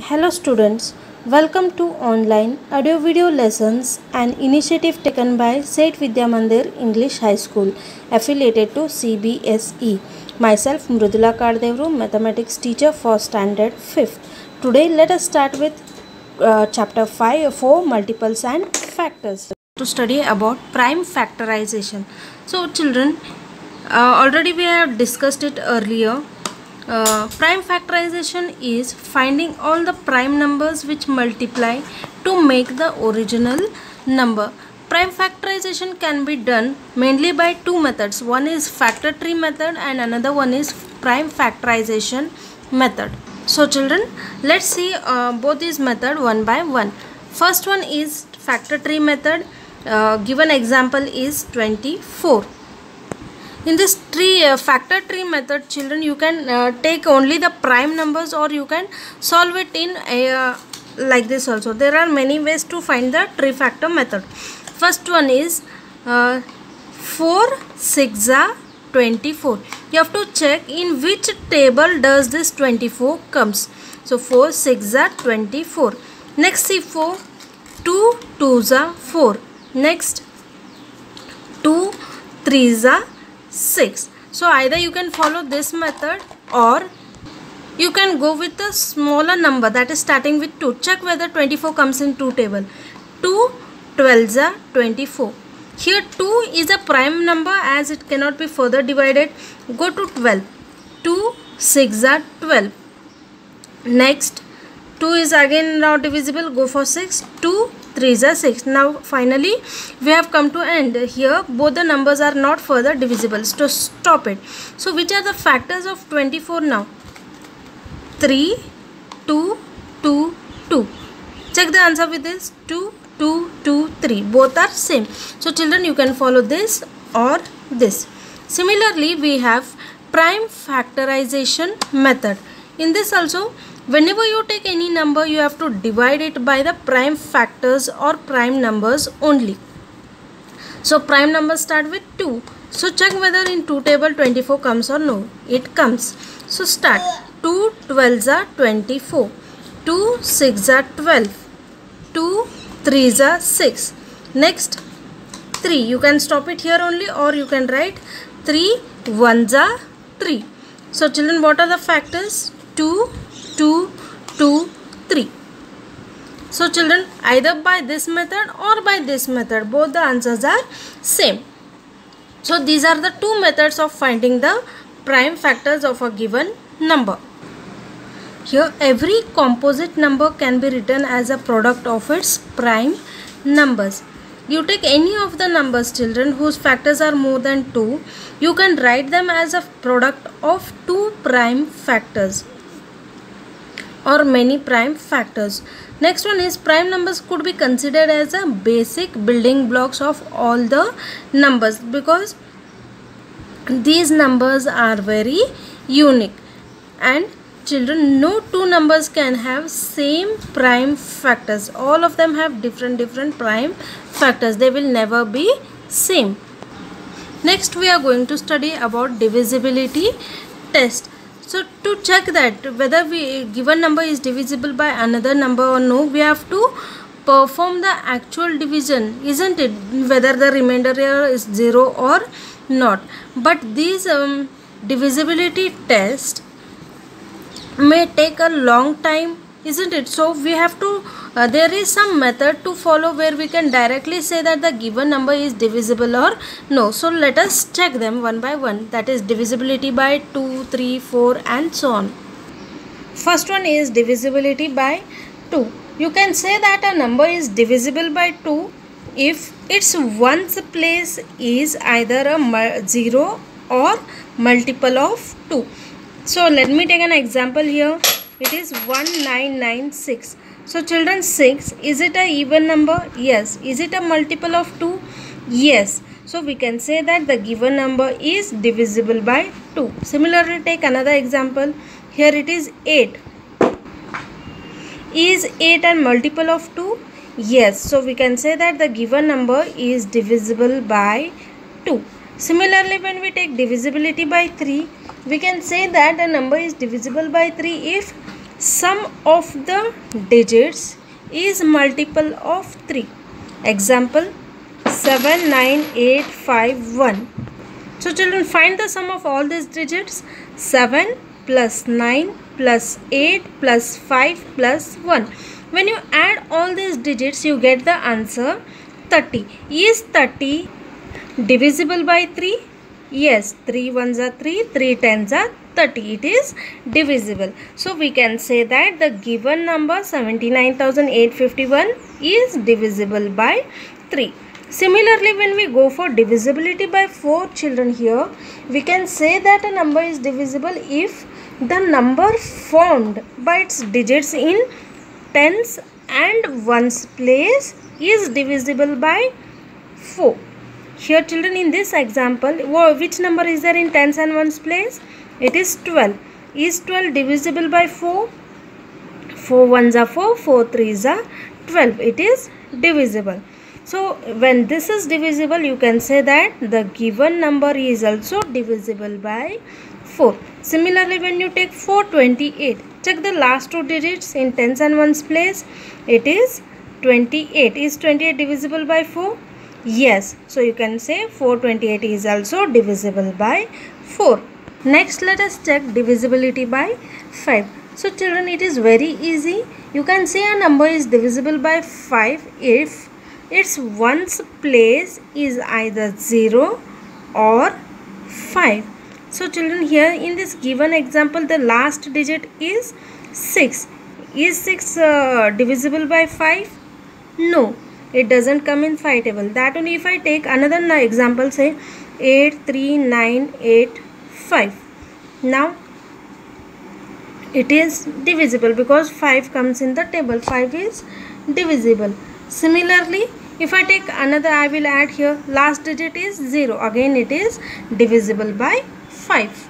Hello students, welcome to online audio video lessons, an initiative taken by Seth Vidya Mandir English High School affiliated to CBSE. Myself Mrudula Kardevru, mathematics teacher for standard 5th. Today let us start with chapter 4 multiples and factors to study about prime factorization. So children, already we have discussed it earlier. Prime factorization is finding all the prime numbers which multiply to make the original number. Prime factorization can be done mainly by two methods. One is factor tree method and another one is prime factorization method. So children, let's see both these methods one by one. First one is factor tree method. Given example is 24. In this factor tree method, children, you can take only the prime numbers or you can solve it in like this also. There are many ways to find the tree factor method. First one is 4 6 are 24. You have to check in which table does this 24 comes. So 4 6 are 24. Next see 4 2 2s are 4. Next 2 3s are 6. So either you can follow this method or you can go with a smaller number that is starting with 2. Check whether 24 comes in 2 table. 2 12s are 24. Here 2 is a prime number as it cannot be further divided. Go to 12. 2 6 are 12. Next 2 is again now divisible. Go for 6. 2 3s are 6. Now finally we have come to end. Here both the numbers are not further divisible. So stop it. So which are the factors of 24 now? 3 2 2 2. Check the answer with this. 2 2 2 3. Both are same. So children, you can follow this or this. Similarly we have prime factorization method. In this also, whenever you take any number, you have to divide it by the prime factors or prime numbers only. So prime numbers start with 2. So check whether in 2 table 24 comes or no. It comes. So start. 2 12s are 24. 2 6 are 12. 2 3s are 6. Next 3. You can stop it here only or you can write 3 1s are 3. So children, what are the factors? 2 2 2 3. So children, either by this method or by this method, both the answers are same. So these are the two methods of finding the prime factors of a given number. Here every composite number can be written as a product of its prime numbers. You take any of the numbers, children, whose factors are more than 2, you can write them as a product of two prime factors or many prime factors. Next one is prime numbers could be considered as a basic building blocks of all the numbers because these numbers are very unique. And children, no two numbers can have same prime factors. All of them have different prime factors. They will never be same. Next we are going to study about divisibility test. So to check that whether given number is divisible by another number or no, we have to perform the actual division, isn't it? Whether the remainder here is 0 or not. But these divisibility test may take a long time, isn't it? So we have to there is some method to follow where we can directly say that the given number is divisible or no. So let us check them one by one. That is divisibility by 2 3 4 and so on. First one is divisibility by 2. You can say that a number is divisible by 2 if its ones place is either a 0 or multiple of 2. So let me take an example here. It is 1996. So children, 6, is it a even number? Yes. Is it a multiple of 2? Yes. So we can say that the given number is divisible by 2. Similarly, take another example. Here it is 8. Is 8 a multiple of 2? Yes. So we can say that the given number is divisible by 2. Similarly, when we take divisibility by 3, we can say that a number is divisible by 3 if sum of the digits is multiple of 3. Example 7, 9, 8, 5, 1. So children, find the sum of all these digits. 7 plus 9 plus 8 plus 5 plus 1. When you add all these digits, you get the answer 30. Is 30 divisible by 3? Yes, 3 ones are 3, 3 tens are 30. It is divisible. So we can say that the given number 79,851 is divisible by 3. Similarly, when we go for divisibility by 4, children, here we can say that a number is divisible if the number formed by its digits in tens and ones place is divisible by 4. Here children, in this example, which number is there in tens and ones place? It is 12. Is 12 divisible by 4? 4 ones are 4, 4 threes are 12. It is divisible. So when this is divisible, you can say that the given number is also divisible by 4. Similarly, when you take 428, check the last two digits in tens and ones place. It is 28. Is 28 divisible by 4? Yes. So you can say 428 is also divisible by 4. Next, let us check divisibility by 5. So children, it is very easy. You can say a number is divisible by 5 if its ones place is either 0 or 5. So children, here in this given example, the last digit is 6. Is 6 divisible by 5? No, it doesn't come in 5 table. That only if I take another example, say 8, 3, 9, 8, 5. Now it is divisible because 5 comes in the table. 5 is divisible. Similarly, if I take another, I will add here last digit is 0. Again it is divisible by 5.